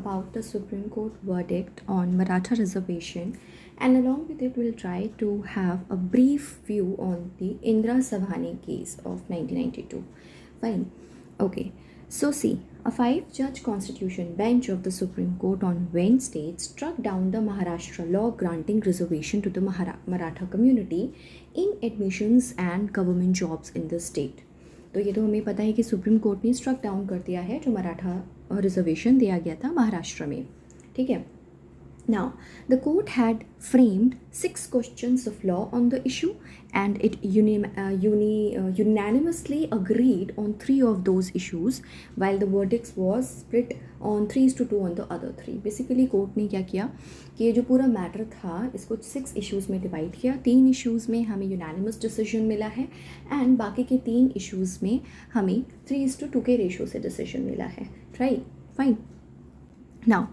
about the Supreme Court verdict on Maratha reservation, and along with it, we'll try to have a brief view on the Indra Savhani case of 1992. Fine. Okay. So, see, a five-judge constitution bench of the Supreme Court on Wednesday struck down the Maharashtra law granting reservation to the Maratha community in admissions and government jobs in the state. तो ये तो हमें पता है कि supreme court ने struck down कर दिया है जो मराठा रिजर्वेशन दिया गया था महाराष्ट्र में. ठीक है. Now, the court had framed 6 questions of law on the issue, and it unanimously agreed on 3 of those issues, while the verdicts was split on 3:2 on the other 3. Basically, court ने क्या किया कि ये जो पूरा मैटर था इसको 6 issues में डिवाइड किया. 3 इश्यूज़ में हमें यूनानिमस डिसीजन मिला है, एंड बाकी के 3 इश्यूज़ में हमें 3:2 के रेशो से डिसीजन मिला है. Right. Fine. Now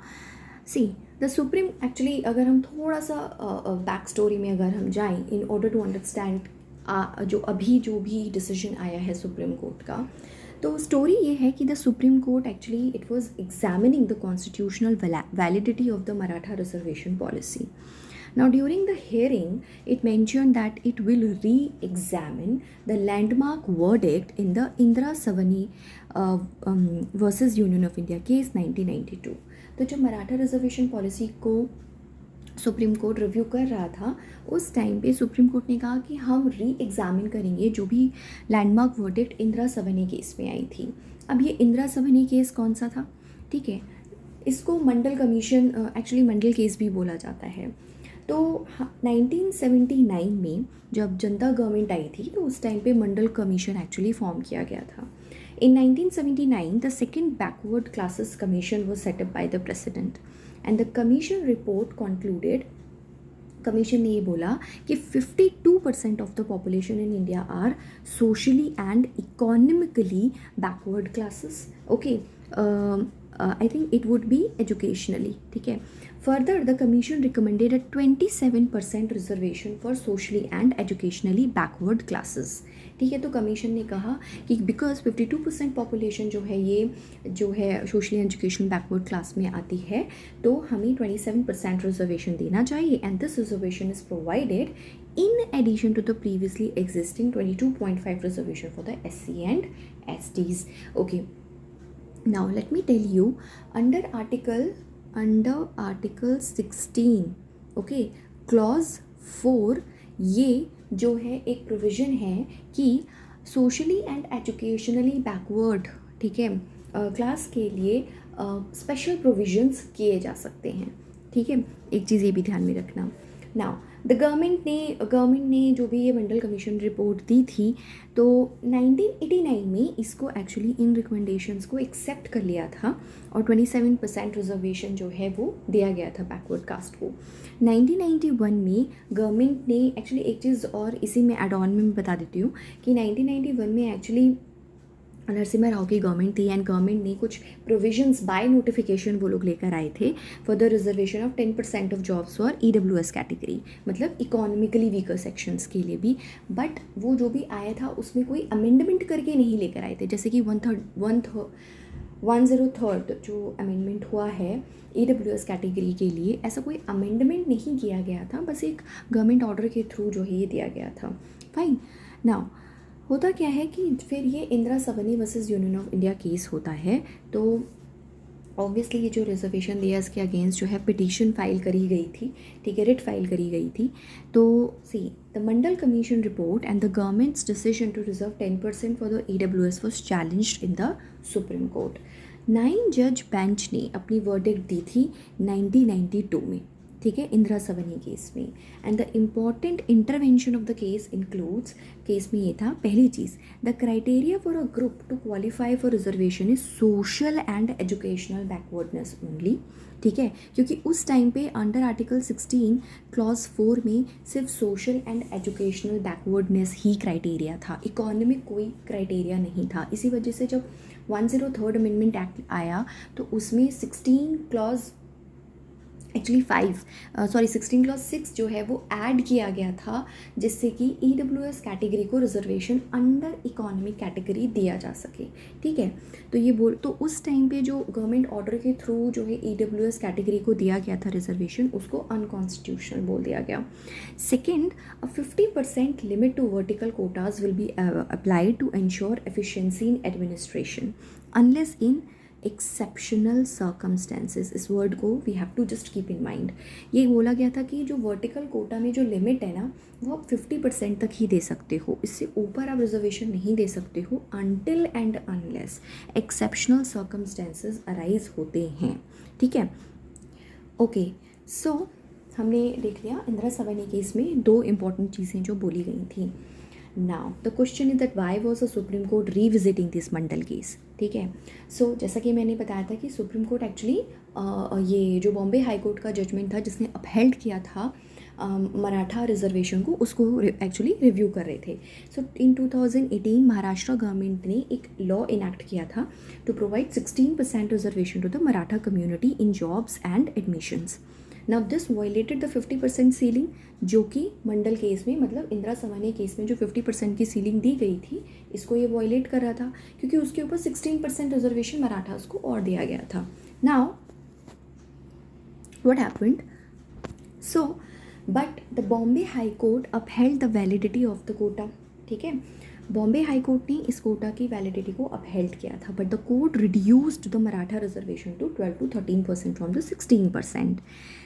see the supreme actually अगर हम थोड़ा सा बैक स्टोरी में अगर हम जाएं इन ऑर्डर टू अंडरस्टैंड जो भी डिसीजन आया है सुप्रीम कोर्ट का, तो स्टोरी ये है कि the supreme court actually it was examining the constitutional validity of the Maratha reservation policy. Now, during the hearing, it mentioned that it will re-examine the landmark verdict in the Indra Savhani versus Union of India case 1992. तो जब Maratha reservation policy को supreme court review कर रहा था उस time पे supreme court ने कहा कि हम री एग्जामिन करेंगे जो भी landmark verdict Indira Sawhney case में आई थी. अब ये इंदिरा सवनी केस कौन सा था? ठीक है, इसको मंडल कमीशन एक्चुअली मंडल केस भी बोला जाता है. तो 1979 में जब जनता गवर्नमेंट आई थी तो उस टाइम पे मंडल कमीशन एक्चुअली फॉर्म किया गया था. In 1979, the second backward classes commission was set up by the president, and the commission report concluded, commission ने ये बोला कि 52% of the population in India are socially and economically backward classes. Okay, I think it would be educationally. ठीक है. Further, the commission recommended a 27% reservation for socially and educationally backward classes. ठीक है. तो commission ने कहा कि because 52% population जो है ये जो है सोशली एजुकेशनल बैकवर्ड क्लास में आती है तो हमें 27% रिजर्वेशन देना चाहिए, and this reservation is provided in addition to the previously existing 22.5 reservation for the SC and STs. Okay, now let me tell you under article 16, okay, clause 4, ये जो है एक प्रोविज़न है कि सोशली एंड एजुकेशनली बैकवर्ड, ठीक है, class के लिए स्पेशल प्रोविजंस किए जा सकते हैं. ठीक है, एक चीज़ ये भी ध्यान में रखना. नाउ द गवर्नमेंट ने जो भी ये मंडल कमीशन रिपोर्ट दी थी तो 1989 में इसको एक्चुअली इन रिकमेंडेशंस को एक्सेप्ट कर लिया था और 27% रिजर्वेशन जो है वो दिया गया था बैकवर्ड कास्ट को. 1991 में गवर्नमेंट ने एक्चुअली एक चीज़ और इसी में एड ऑन में बता देती हूँ कि 1991 में एक्चुअली नरसिम्हा राव की गवर्नमेंट थी, एंड गवर्नमेंट ने कुछ प्रोविजंस बाय नोटिफिकेशन वो लोग लेकर आए थे for the reservation of 10% of jobs for EWS category, मतलब इकोनॉमिकली वीकर सेक्शंस के लिए भी. बट वो जो भी आया था उसमें कोई अमेंडमेंट करके नहीं लेकर आए थे, जैसे कि 103rd जो अमेंडमेंट हुआ है EWS कैटेगरी के लिए, ऐसा कोई अमेंडमेंट नहीं किया गया था, बस एक गवर्नमेंट ऑर्डर के थ्रू जो है ये दिया गया था. फाइन. नाउ होता क्या है कि फिर ये Indira Sawhney versus Union of India case होता है, तो ऑब्वियसली ये जो रिजर्वेशन दिया इसके अगेंस्ट जो है पिटीशन फाइल करी गई थी. ठीक है, रिट फाइल करी गई थी. तो see the Mandal commission report and the government's decision to reserve 10% for the EWS was challenged in the supreme Court. 9 जज बेंच ने अपनी वर्डिक्ट दी थी 1992 में. ठीक है, इंदिरा सवनी केस में. And the important intervention of the case includes, case में ये था पहली चीज़, the criteria for a group to qualify for reservation is social and educational backwardness only. ठीक है, क्योंकि उस टाइम पे अंडर आर्टिकल 16 क्लॉज 4 में सिर्फ social and educational backwardness he criteria था, इकोनॉमिक कोई क्राइटेरिया नहीं था. इसी वजह से जब 103rd अमेंडमेंट एक्ट आया तो उसमें 16 क्लॉज एक्चुअली 16 क्लॉज 6 जो है वो ऐड किया गया था, जिससे कि EWS कैटेगरी को रिजर्वेशन अंडर इकोनॉमिक कैटेगरी दिया जा सके। ठीक है, तो ये बोल तो उस टाइम पे जो गवर्नमेंट ऑर्डर के थ्रू जो है EWS कैटेगरी को दिया गया था रिजर्वेशन, उसको अनकॉन्स्टिट्यूशनल बोल दिया गया। Second, a 50% limit to vertical quotas will be applied to ensure efficiency in administration unless in exceptional circumstances. इस वर्ड को we have to just keep in mind. ये बोला गया था कि जो वर्टिकल कोटा में जो लिमिट है ना, वो आप 50% तक ही दे सकते हो, इससे ऊपर आप रिजर्वेशन नहीं दे सकते हो until and unless exceptional circumstances arise होते हैं। ठीक है, ओके। सो हमने देख लिया इंदिरा सवानी केस में दो इंपॉर्टेंट चीज़ें जो बोली गई थी। Now the question is that why was the supreme court revisiting this Mandal case. ठीक है, सो जैसा कि मैंने बताया था कि सुप्रीम कोर्ट एक्चुअली ये जो बॉम्बे हाई कोर्ट का जजमेंट था जिसने अपहेल्ड किया था मराठा रिजर्वेशन को, उसको एक्चुअली रिव्यू कर रहे थे। सो इन 2018 महाराष्ट्र गवर्नमेंट ने एक लॉ इनैक्ट किया था to provide 16% reservation to the Maratha community in jobs and admissions. Now this violated the 50% ceiling, जो कि मंडल केस में, मतलब इंदिरा सवानी केस में जो 50% की सीलिंग दी गई थी, इसको ये वायलेट कर रहा था क्योंकि उसके ऊपर 16% रिजर्वेशन मराठास को और दिया गया था। Now what happened, so but the Bombay High Court upheld the validity of the quota. ठीक है, बॉम्बे हाई कोर्ट ने इस कोटा की वैलिडिटी को अपहेल्ड किया था, but the court reduced the Maratha reservation to 12 to 13% from the 16%.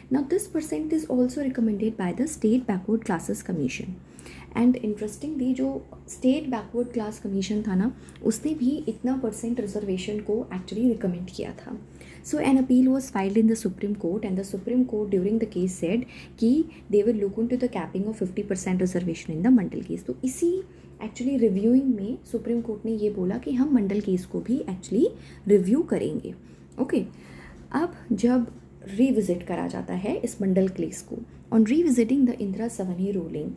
Now this percent is also recommended by the State Backward Classes Commission. And interestingly जो state backward class commission था ना, उसने भी इतना परसेंट रिजर्वेशन को actually recommend किया था। So an appeal was filed in the supreme court and the supreme court during the case said कि they will look into the capping of 50% reservation in the Mandal case. तो इसी actually reviewing में supreme court ने ये बोला कि हम मंडल case को भी एक्चुअली रिव्यू करेंगे। ओके, अब जब रिविजिट करा जाता है इस मंडल केस को on revisiting the Indira Sawhney ruling,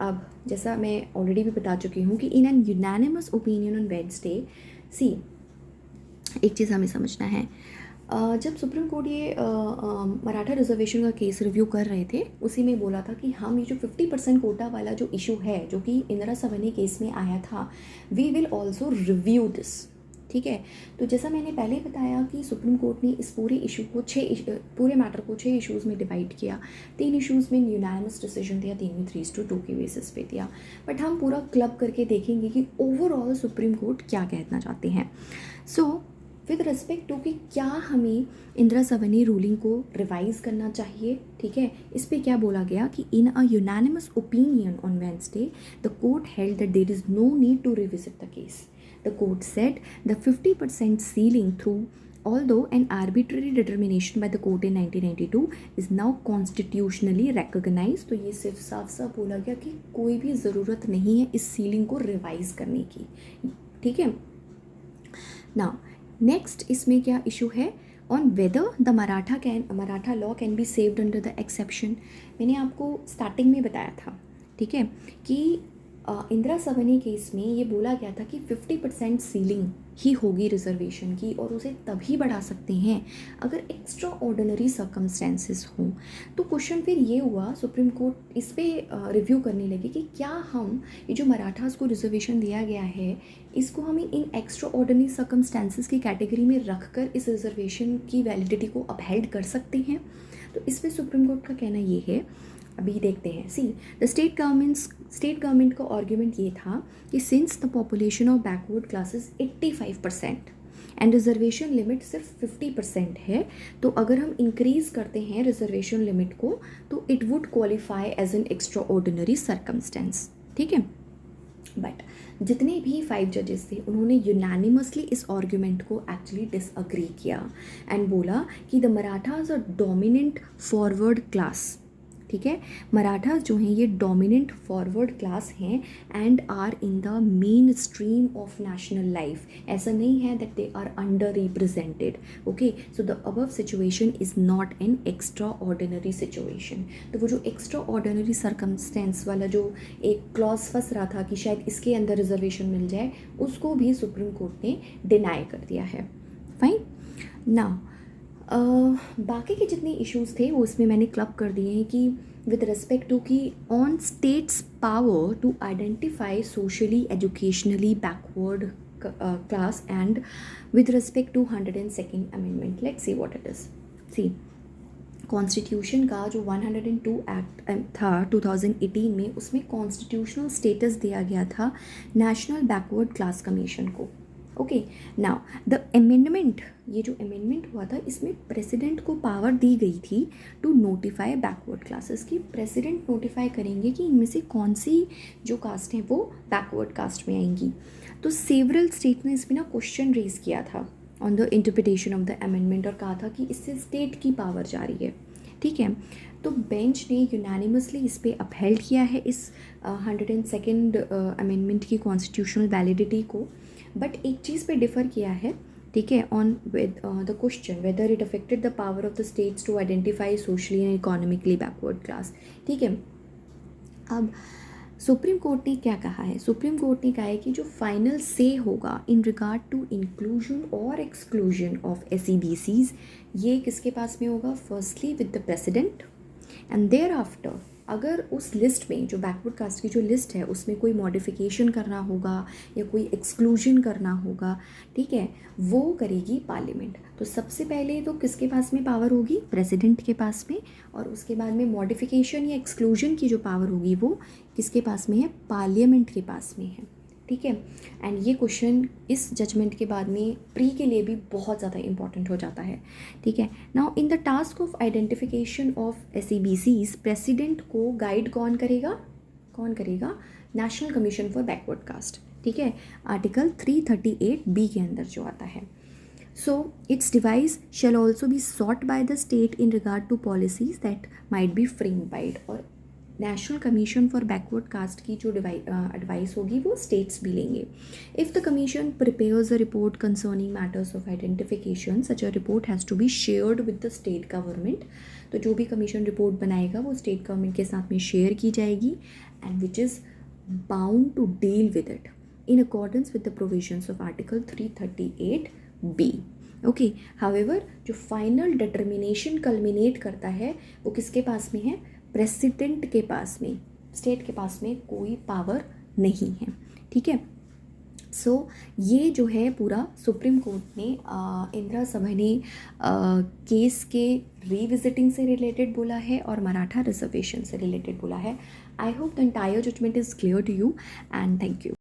अब जैसा मैं ऑलरेडी भी बता चुकी हूँ कि in an unanimous opinion on Wednesday, सी एक चीज़ हमें समझना है, जब सुप्रीम कोर्ट ये मराठा रिजर्वेशन का केस रिव्यू कर रहे थे, उसी में बोला था कि हम ये जो 50% कोटा वाला जो इशू है जो कि इंदिरा सवानी केस में आया था, we will also review this. ठीक है, तो जैसा मैंने पहले बताया कि सुप्रीम कोर्ट ने इस पूरे इशू को पूरे मैटर को 6 इश्यूज़ में डिवाइड किया। 3 इश्यूज़ में यूनानिमस डिसीजन दिया, 3 में 3:2 के बेसिस पे दिया। बट हम पूरा क्लब करके देखेंगे कि ओवरऑल सुप्रीम कोर्ट क्या कहना चाहते हैं। सो विद रिस्पेक्ट टू कि क्या हमें इंदिरा सवानी रूलिंग को रिवाइज करना चाहिए। ठीक है, इस पे क्या बोला गया कि in a unanimous opinion on Wednesday the court held that there is no need to revisit the case. The court said the 50% ceiling, through although an arbitrary determination by the court in 1992, is now constitutionally recognized। तो ये सिर्फ साफ साफ बोला गया कि कोई भी ज़रूरत नहीं है इस सीलिंग को रिवाइज करने की। ठीक है, नाउ नेक्स्ट इसमें क्या इशू है, on whether the Maratha law can be saved under the exception. मैंने आपको स्टार्टिंग में बताया था, ठीक है, कि इंदिरा सवानी केस में ये बोला गया था कि 50% सीलिंग ही होगी रिजर्वेशन की, और उसे तभी बढ़ा सकते हैं अगर एक्स्ट्रा ऑर्डिनरी सर्कमस्टेंसेस हों। तो क्वेश्चन फिर ये हुआ, सुप्रीम कोर्ट इस पर रिव्यू करने लगे कि क्या हम ये जो मराठास को रिजर्वेशन दिया गया है, इसको हम इन एक्स्ट्रा ऑर्डिनरी सर्कमस्टेंसेस की कैटेगरी में रख कर इस रिजर्वेशन की वैलिडिटी को अपहेल्ड कर सकते हैं। तो इस पर सुप्रीम कोर्ट का कहना ये है, अभी देखते हैं। सी द स्टेट गवर्नमेंट का आर्ग्यूमेंट ये था कि since the population of backward classes 85% and reservation limit सिर्फ 50% है, तो अगर हम इंक्रीज़ करते हैं रिजर्वेशन लिमिट को तो it would qualify as an extraordinary circumstance. ठीक है, बट जितने भी 5 जजेस थे उन्होंने यूनानिमसली इस आर्ग्यूमेंट को एक्चुअली डिसअग्री किया एंड बोला कि the Marathas are dominant forward class. ठीक है, मराठास जो हैं ये डोमिनेंट फॉरवर्ड क्लास हैं and are in the mainstream of national life. ऐसा नहीं है that they are underrepresented. Okay, so the above situation is not an extraordinary situation. तो वो जो एक्स्ट्रा ऑर्डिनरी सर्कमस्टेंस वाला जो एक क्लॉज फंस रहा था कि शायद इसके अंदर रिजर्वेशन मिल जाए, उसको भी सुप्रीम कोर्ट ने डिनाई कर दिया है। फाइन, नाउ बाकी के जितने इश्यूज़ थे वो इसमें मैंने क्लब कर दिए हैं कि विद रिस्पेक्ट टू कि on states power to identify socially educationally backward class and with respect to 102nd amendment, let's see what it is. See, constitution का जो 102 एक्ट था 2018 में, उसमें कॉन्स्टिट्यूशनल स्टेटस दिया गया था नेशनल बैकवर्ड क्लास कमीशन को। ओके, नाउ द अमेंडमेंट, ये जो अमेंडमेंट हुआ था इसमें प्रेसिडेंट को पावर दी गई थी टू नोटिफाई बैकवर्ड क्लासेस की। प्रेसिडेंट नोटिफाई करेंगे कि इनमें से कौन सी जो कास्ट हैं वो बैकवर्ड कास्ट में आएंगी। तो सेवरल स्टेट ने इसमें ना क्वेश्चन रेज किया था on the interpretation of the amendment और कहा था कि इससे स्टेट की पावर जा रही है। ठीक है, तो बेंच ने यूनानिमसली इस पर अपहेल्ड किया है इस 102nd अमेंडमेंट की कॉन्स्टिट्यूशनल वैलिडिटी को, बट एक चीज़ पे डिफ़र किया है, ठीक है, on with the question whether it affected the power of the states to identify socially and economically backward class. ठीक है, अब सुप्रीम कोर्ट ने क्या कहा है? सुप्रीम कोर्ट ने कहा है कि जो फाइनल से होगा इन रिगार्ड टू इंक्लूजन और एक्सक्लूजन ऑफ SEBCs, ये किसके पास में होगा? Firstly with the president, and thereafter अगर उस लिस्ट में जो बैकवर्ड कास्ट की जो लिस्ट है उसमें कोई मॉडिफिकेशन करना होगा या कोई एक्सक्लूजन करना होगा, ठीक है, वो करेगी पार्लियामेंट। तो सबसे पहले तो किसके पास में पावर होगी? प्रेसिडेंट के पास में, और उसके बाद में मॉडिफिकेशन या एक्सक्लूजन की जो पावर होगी वो किसके पास में है? पार्लियामेंट के पास में है। ठीक है, एंड ये क्वेश्चन इस जजमेंट के बाद में प्री के लिए भी बहुत ज़्यादा इंपॉर्टेंट हो जाता है। ठीक है, now in the task of identification of SEBCs, president को गाइड कौन करेगा? कौन करेगा? National commission for backward cast. ठीक है, आर्टिकल 338B के अंदर जो आता है। So its device shall also be sought by the state in regard to policies that might be framed by it। और national commission for backward caste की जो एडवाइस होगी वो स्टेट्स भी लेंगे। If the commission prepares a report concerning matters of identification, such a report has to be shared with the state government. तो जो भी कमीशन रिपोर्ट बनाएगा वो स्टेट गवर्नमेंट के साथ में शेयर की जाएगी, and which is bound to deal with it in accordance with the provisions of article 338B। Okay, however जो फाइनल डिटर्मिनेशन कल्मिनेट करता है वो किसके पास में है? प्रेसिडेंट के पास में। स्टेट के पास में कोई पावर नहीं है। ठीक है, सो ये जो है पूरा सुप्रीम कोर्ट ने इंदिरा सभा ने केस के रिविजिटिंग से रिलेटेड बोला है और मराठा रिजर्वेशन से रिलेटेड बोला है। I hope the entire judgement is clear to you, and thank you.